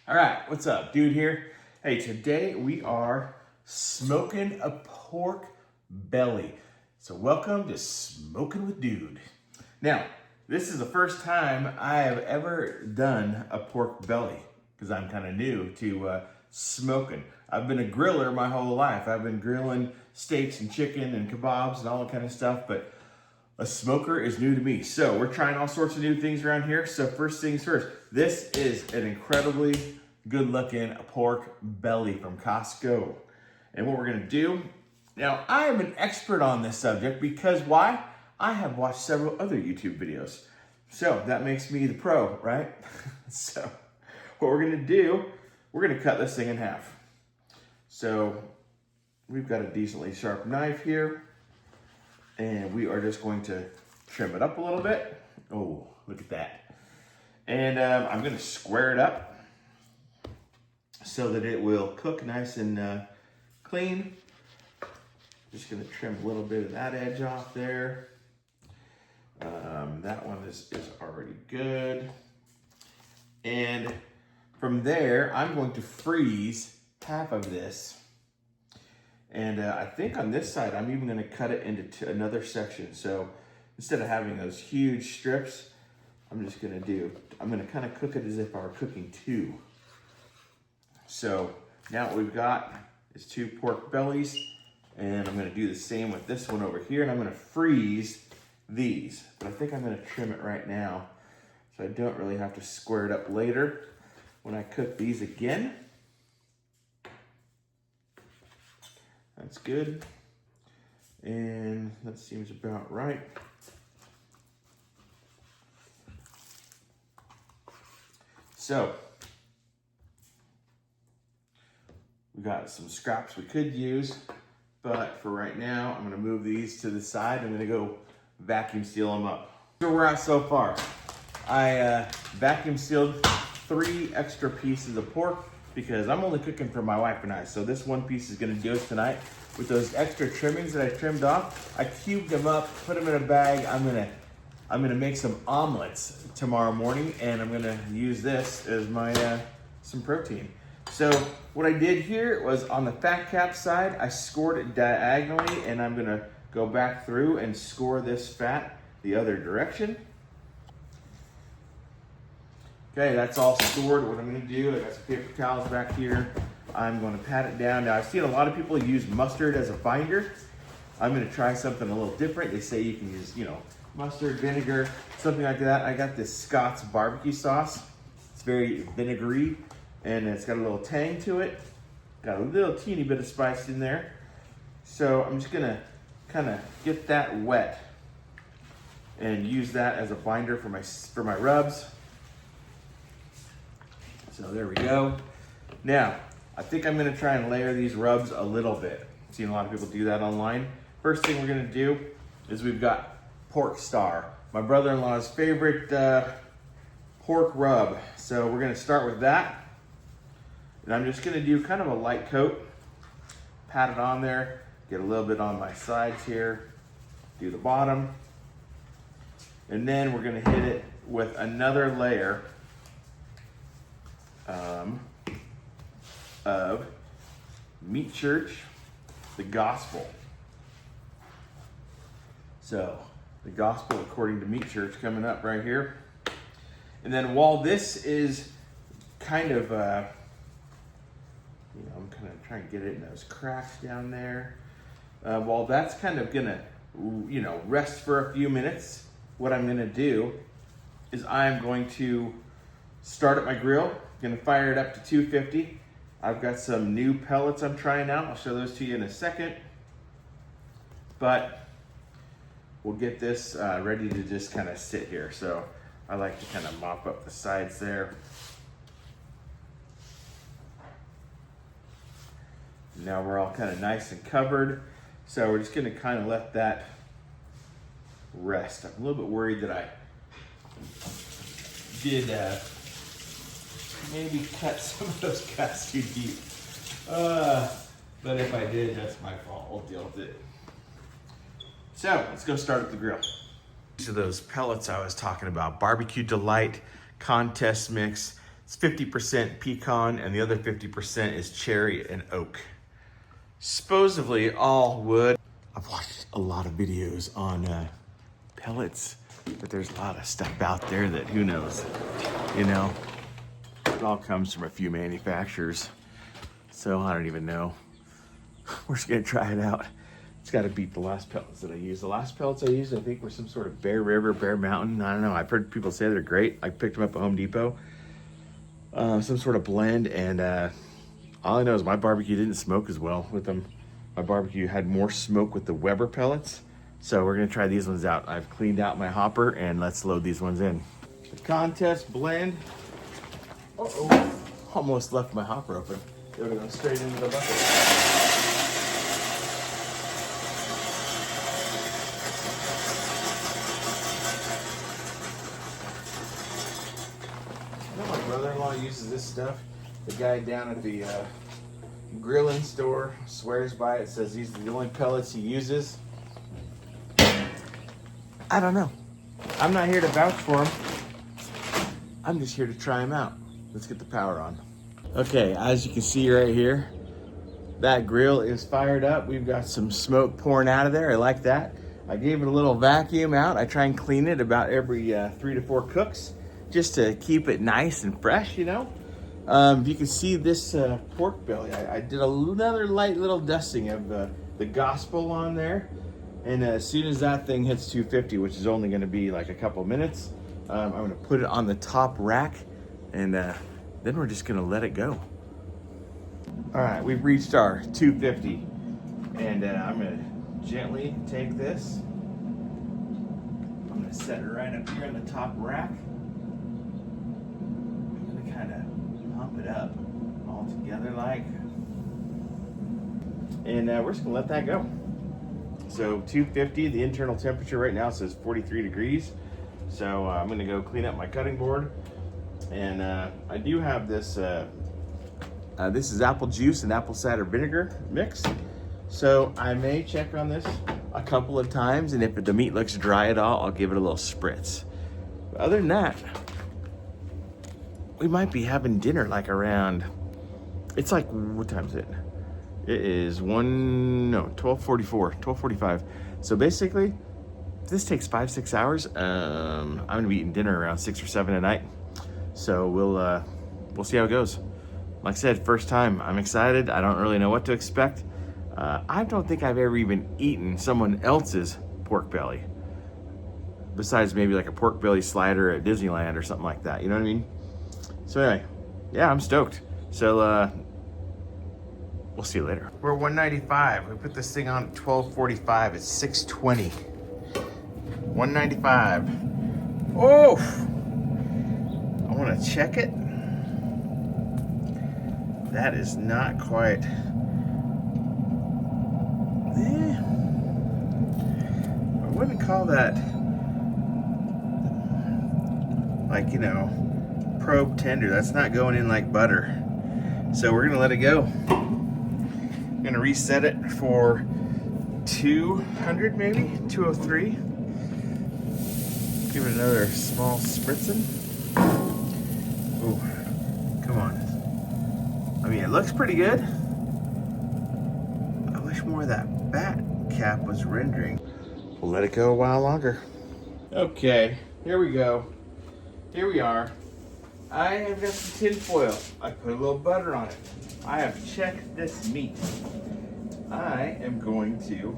All right, what's up, dude here? Hey, today we are smoking a pork belly. So welcome to Smoking with Dude. Now, this is the first time I have ever done a pork belly because I'm kind of new to smoking. I've been a griller my whole life. I've been grilling steaks and chicken and kebabs and all that kind of stuff, but a smoker is new to me. So we're trying all sorts of new things around here. So first things first, this is an incredibly good looking pork belly from Costco. And what we're gonna do, now I am an expert on this subject because why? I have watched several other YouTube videos. So that makes me the pro, right? So what we're gonna do, we're gonna cut this thing in half. So we've got a decently sharp knife here. And we are just going to trim it up a little bit. Oh, look at that. And I'm gonna square it up so that it will cook nice and clean. Just gonna trim a little bit of that edge off there. That one is already good. And from there, I'm going to freeze half of this. And I think on this side, I'm even gonna cut it into another section. So instead of having those huge strips, I'm gonna kind of cook it as if I were cooking two. So now what we've got is two pork bellies, and I'm gonna do the same with this one over here, and I'm gonna freeze these. But I think I'm gonna trim it right now, so I don't really have to square it up later when I cook these again. That's good. And that seems about right. So, we got some scraps we could use, but for right now, I'm gonna move these to the side. I'm gonna go vacuum seal them up. So we're at so far. I vacuum sealed 3 extra pieces of pork because I'm only cooking for my wife and I. So this one piece is gonna do us tonight. With those extra trimmings that I trimmed off, I cubed them up, put them in a bag. I'm gonna make some omelets tomorrow morning, and I'm gonna use this as my some protein. So what I did here was on the fat cap side, I scored it diagonally, and I'm gonna go back through and score this fat the other direction. Okay, that's all scored. What I'm gonna do, I got some paper towels back here. I'm gonna pat it down. Now I've seen a lot of people use mustard as a binder. I'm gonna try something a little different. They say you can use, mustard, vinegar, something like that. I got this Scott's barbecue sauce. It's very vinegary and it's got a little tang to it. Got a little teeny bit of spice in there. So I'm just gonna kind of get that wet and use that as a binder for my rubs. So there we go. Now, I think I'm gonna try and layer these rubs a little bit. I've seen a lot of people do that online. First thing we're gonna do is we've got pork star, my brother-in-law's favorite pork rub. So we're gonna start with that. And I'm just gonna do kind of a light coat, pat it on there, get a little bit on my sides here, do the bottom. And then we're gonna hit it with another layer of Meat Church, the Gospel. So the Gospel according to Meat Church coming up right here. And then while this is kind of, I'm kind of trying to get it in those cracks down there. While that's kind of gonna, rest for a few minutes, what I'm gonna do is I'm going to start up my grill. Gonna fire it up to 250. I've got some new pellets I'm trying out. I'll show those to you in a second. But we'll get this ready to just kind of sit here. So I like to kind of mop up the sides there. Now we're all kind of nice and covered. So we're just gonna kind of let that rest. I'm a little bit worried that I did maybe cut some of those cuts too deep. But if I did, that's my fault. We'll deal with it. So let's go start up the grill. These are those pellets I was talking about. Barbecue Delight contest mix. It's 50% pecan and the other 50% is cherry and oak. Supposedly all wood. I've watched a lot of videos on pellets, but there's a lot of stuff out there that who knows, you know? It all comes from a few manufacturers, so I don't even know. We're just gonna try it out. It's gotta beat the last pellets that I used. The last pellets I used, I think, were some sort of Bear River, Bear Mountain. I don't know, I've heard people say they're great. I picked them up at Home Depot. Some sort of blend, and all I know is my barbecue didn't smoke as well with them. My barbecue had more smoke with the Weber pellets. So we're gonna try these ones out. I've cleaned out my hopper and let's load these ones in. The contest blend. Uh-oh, almost left my hopper open. It would have gone straight into the bucket. I know my brother-in-law uses this stuff. The guy down at the grilling store swears by it, says these are the only pellets he uses. I don't know. I'm not here to vouch for them. I'm just here to try them out. Let's get the power on. Okay, as you can see right here, that grill is fired up. We've got some smoke pouring out of there. I like that. I gave it a little vacuum out. I try and clean it about every 3 to 4 cooks just to keep it nice and fresh, you know? You can see this pork belly. I did another light little dusting of the gospel on there. And as soon as that thing hits 250, which is only gonna be like a couple minutes, I'm gonna put it on the top rack and then we're just gonna let it go. All right, we've reached our 250 and I'm gonna gently take this. I'm gonna set it right up here on the top rack. I'm gonna kind of pump it up all together like. And we're just gonna let that go. So 250, the internal temperature right now says 43 degrees. So I'm gonna go clean up my cutting board. And I do have this, this is apple juice and apple cider vinegar mix. So I may check on this a couple of times, and if the meat looks dry at all, I'll give it a little spritz. But other than that, we might be having dinner like around, it's like, what time is it? It is 12:45. So basically, this takes 5-6 hours. I'm gonna be eating dinner around 6 or 7 at night. So we'll see how it goes. Like I said, first time, I'm excited. I don't really know what to expect. I don't think I've ever even eaten someone else's pork belly. Besides maybe like a pork belly slider at Disneyland or something like that, you know what I mean? So anyway, yeah, I'm stoked. So we'll see you later. We're 195. We put this thing on at 12:45. It's 6:20. 195. Oh! I want to check it. That is not quite. I wouldn't call that like, you know, probe tender. That's not going in like butter. So we're gonna let it go. I'm gonna reset it for 200 maybe, 203. Give it another small spritzing. Ooh, come on. I mean, it looks pretty good. I wish more of that bat cap was rendering. We'll let it go a while longer. Okay, here we go. Here we are. I have got some tin foil. I put a little butter on it. I have checked this meat. I am going to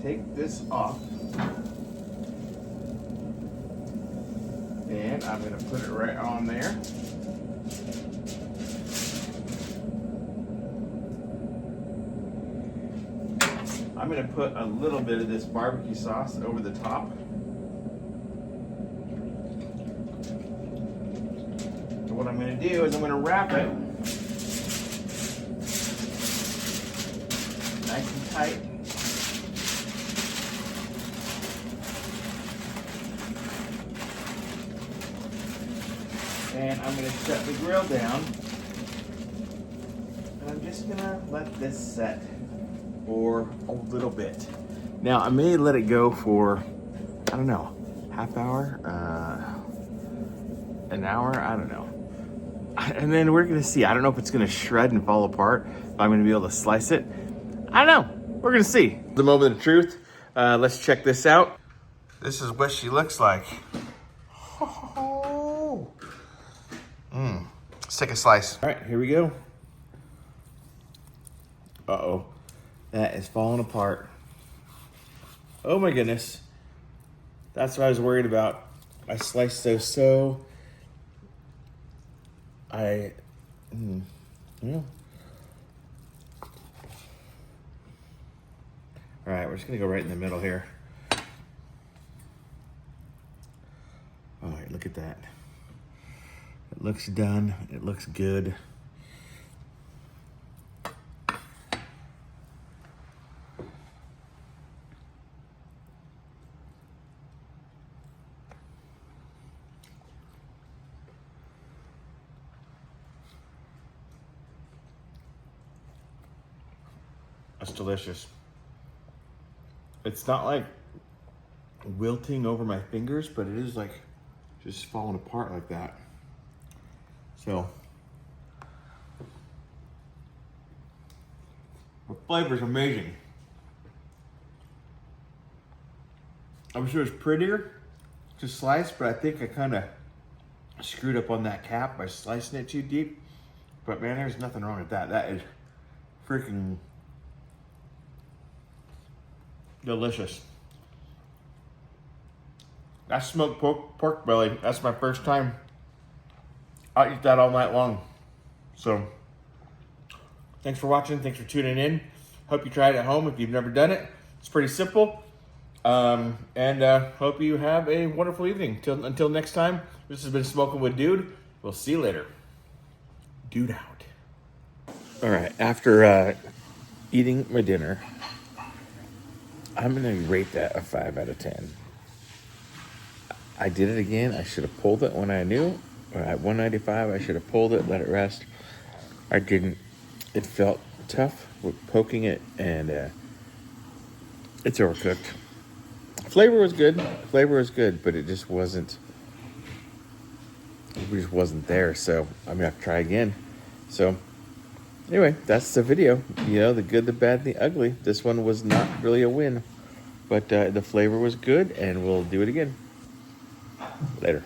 take this off. And I'm going to put it right on there. I'm going to put a little bit of this barbecue sauce over the top. And what I'm going to do is I'm going to wrap it nice and tight. And I'm going to shut the grill down. And I'm just going to let this set for a little bit. Now, I may let it go for, I don't know, half hour, an hour, I don't know. And then we're gonna see. I don't know if it's gonna shred and fall apart, if I'm gonna be able to slice it. I don't know, we're gonna see. The moment of truth, let's check this out. This is what she looks like. Oh. Let's take a slice. All right, here we go. Uh-oh, that is falling apart. Oh my goodness. That's what I was worried about. I sliced those so. Yeah. All right, we're just gonna go right in the middle here. All right, look at that. It looks done, it looks good. That's delicious. It's not like wilting over my fingers, but it is like just falling apart like that. So, the flavor's amazing. I wish it was prettier to slice, but I think I kind of screwed up on that cap by slicing it too deep. But man, there's nothing wrong with that. That is freaking delicious. That's smoked pork belly. That's my first time. I'll eat that all night long. So, thanks for watching. Thanks for tuning in. Hope you try it at home if you've never done it. It's pretty simple. And hope you have a wonderful evening. Until next time, this has been Smoking with Dude. We'll see you later. Dude out. All right, after eating my dinner, I'm gonna rate that a 5 out of 10. I did it again. I should have pulled it when I knew. At 195, I should have pulled it, let it rest. I didn't. It felt tough with poking it, and it's overcooked. Flavor was good. But it just wasn't. It just wasn't there. So I'm gonna have to try again. So anyway, that's the video. You know, the good, the bad, the ugly. This one was not really a win, but the flavor was good, and we'll do it again later.